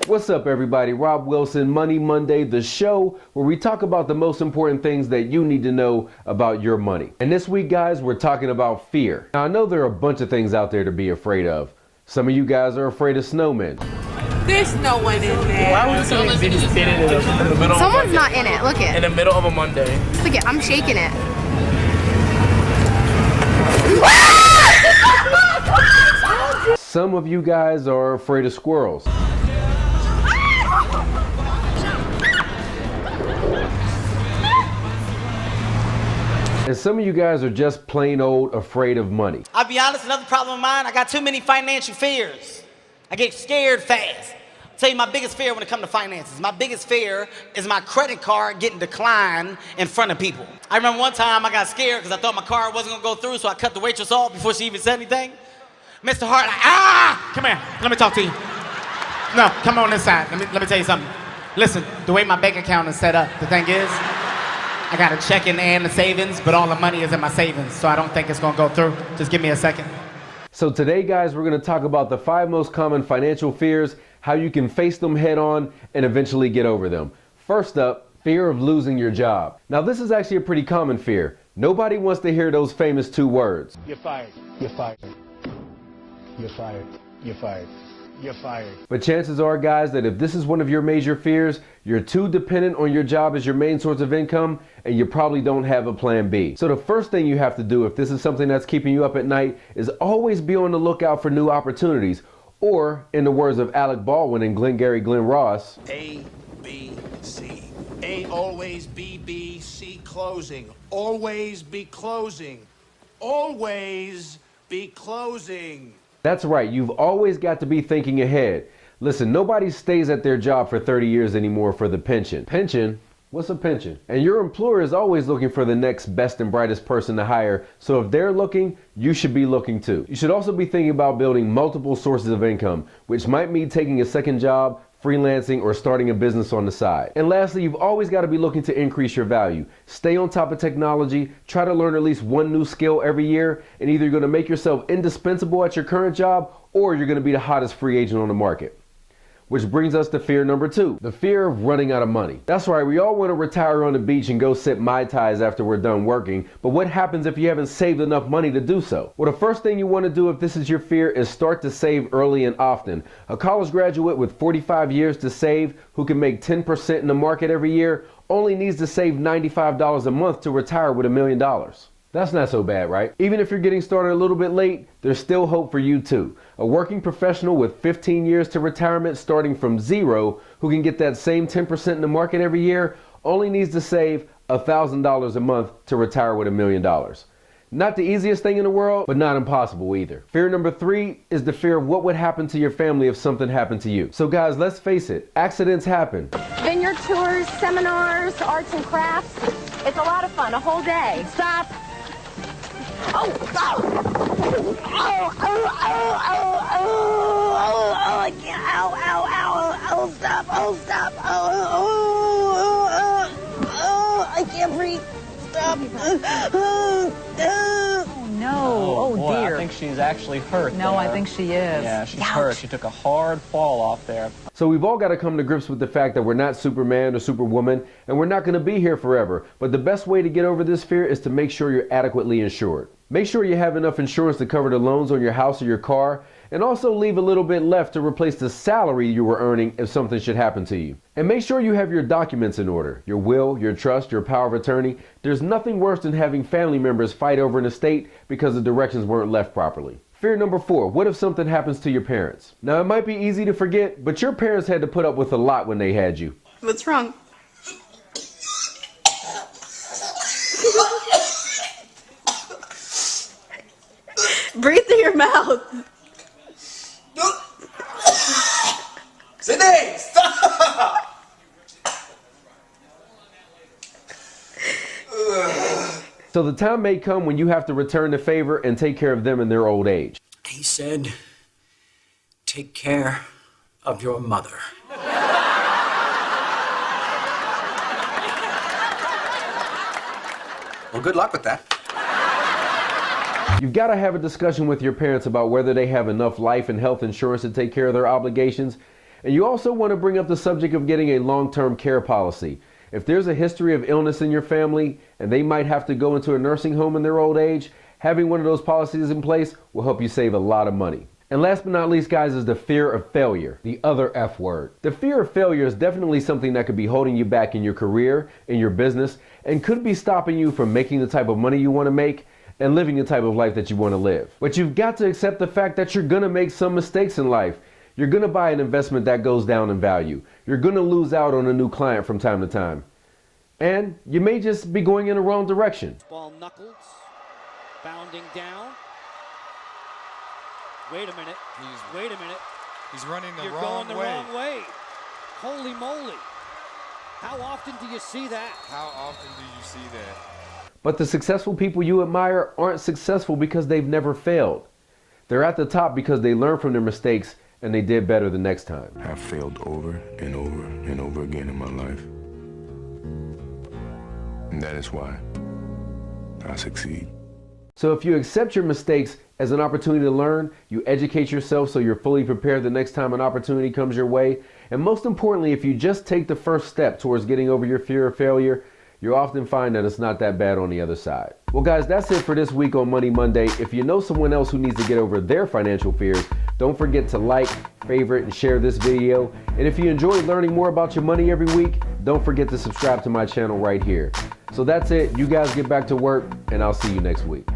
What's up, everybody? Rob Wilson, Money Monday, the show where we talk about the most important things that you need to know about your money. And this week, guys, we're talking about fear. Now, I know there are a bunch of things out there to be afraid of. Some of you guys are afraid of snowmen. There's no one in there. Why would somebody be standing in the middle? Someone's not in it. Look it. In the middle of a Monday. Look it. I'm shaking it. Some of you guys are afraid of squirrels. And some of you guys are just plain old afraid of money. I'll be honest, another problem of mine, I got too many financial fears. I get scared fast. I'll tell you my biggest fear when it comes to finances. My biggest fear is my credit card getting declined in front of people. I remember one time I got scared because I thought my card wasn't gonna go through, so I cut the waitress off before she even said anything. Mr. Hart, come here, let me talk to you. No, come on this side, let me tell you something. Listen, the way my bank account is set up, the thing is, I got a checking and a savings, but all the money is in my savings, so I don't think it's gonna go through. Just give me a second. So today, guys, we're gonna talk about the 5 most common financial fears, how you can face them head on and eventually get over them. First up, fear of losing your job. Now, this is actually a pretty common fear. Nobody wants to hear those famous 2 words. You're fired. You're fired. You're fired. You're fired. You're fired. But chances are, guys, that if this is one of your major fears, you're too dependent on your job as your main source of income, and you probably don't have a plan B. So the first thing you have to do if this is something that's keeping you up at night is always be on the lookout for new opportunities. Or, in the words of Alec Baldwin and Glengarry Glen Ross, A, B, C. A, always B, B, C, closing. Always be closing. Always be closing. that's right, you've always got to be thinking ahead. Listen, nobody stays at their job for 30 years anymore for the pension. Pension? What's a pension? And your employer is always looking for the next best and brightest person to hire, so if they're looking, you should be looking too. You should also be thinking about building multiple sources of income, which might mean taking a second job, freelancing, or starting a business on the side. And lastly, you've always got to be looking to increase your value. Stay on top of technology, try to learn at least one new skill every year, and either you're going to make yourself indispensable at your current job, or you're going to be the hottest free agent on the market. Which brings us to fear number 2, the fear of running out of money. That's right, we all want to retire on the beach and go sip Mai Tais after we're done working, but what happens if you haven't saved enough money to do so? Well, the first thing you want to do if this is your fear is start to save early and often. A college graduate with 45 years to save who can make 10% in the market every year only needs to save $95 a month to retire with $1 million. That's not so bad, right? Even if you're getting started a little bit late, there's still hope for you too. A working professional with 15 years to retirement starting from zero who can get that same 10% in the market every year only needs to save $1,000 a month to retire with $1 million. Not the easiest thing in the world, but not impossible either. Fear number 3 is the fear of what would happen to your family if something happened to you. So guys, let's face it, accidents happen. Vineyard tours, seminars, arts and crafts. It's a lot of fun, a whole day. Stop. Oh, oh, oh, oh, oh, oh, oh, I can't, ow, ow, ow, oh, stop, oh, I can't breathe, stop, oh, no, oh boy, dear. I think she's actually hurt. No, there. I think she is. Yeah, she's Ouch. hurt. She took a hard fall off there. So we've all got to come to grips with the fact that we're not Superman or Superwoman, and we're not going to be here forever. But the best way to get over this fear is to make sure you're adequately insured. Make sure you have enough insurance to cover the loans on your house or your car, and also leave a little bit left to replace the salary you were earning if something should happen to you. And make sure you have your documents in order, your will, your trust, your power of attorney. There's nothing worse than having family members fight over an estate because the directions weren't left properly. Fear number 4, what if something happens to your parents? Now, it might be easy to forget, but your parents had to put up with a lot when they had you. What's wrong? Breathe through your mouth. Sydney, stop! So the time may come when you have to return the favor and take care of them in their old age. He said, take care of your mother. Well, good luck with that. You've got to have a discussion with your parents about whether they have enough life and health insurance to take care of their obligations. And you also want to bring up the subject of getting a long-term care policy. If there's a history of illness in your family and they might have to go into a nursing home in their old age, having one of those policies in place will help you save a lot of money. And last but not least, guys, is the fear of failure, the other F word. The fear of failure is definitely something that could be holding you back in your career, in your business, and could be stopping you from making the type of money you want to make and living the type of life that you want to live. But you've got to accept the fact that you're going to make some mistakes in life. You're going to buy an investment that goes down in value. You're going to lose out on a new client from time to time. And you may just be going in the wrong direction. Ball knuckles, bounding down. Wait a minute. Wait a minute. He's running the You're wrong going the wrong way. Holy moly. How often do you see that? How often do you see that? But the successful people you admire aren't successful because they've never failed. They're at the top because they learned from their mistakes and they did better the next time. I've failed over and over and over again in my life. And that is why I succeed. So if you accept your mistakes as an opportunity to learn, you educate yourself so you're fully prepared the next time an opportunity comes your way, and most importantly, if you just take the first step towards getting over your fear of failure, you'll often find that it's not that bad on the other side. Well guys, that's it for this week on Money Monday. If you know someone else who needs to get over their financial fears, don't forget to like, favorite, and share this video. And if you enjoy learning more about your money every week, don't forget to subscribe to my channel right here. So that's it. You guys get back to work, and I'll see you next week.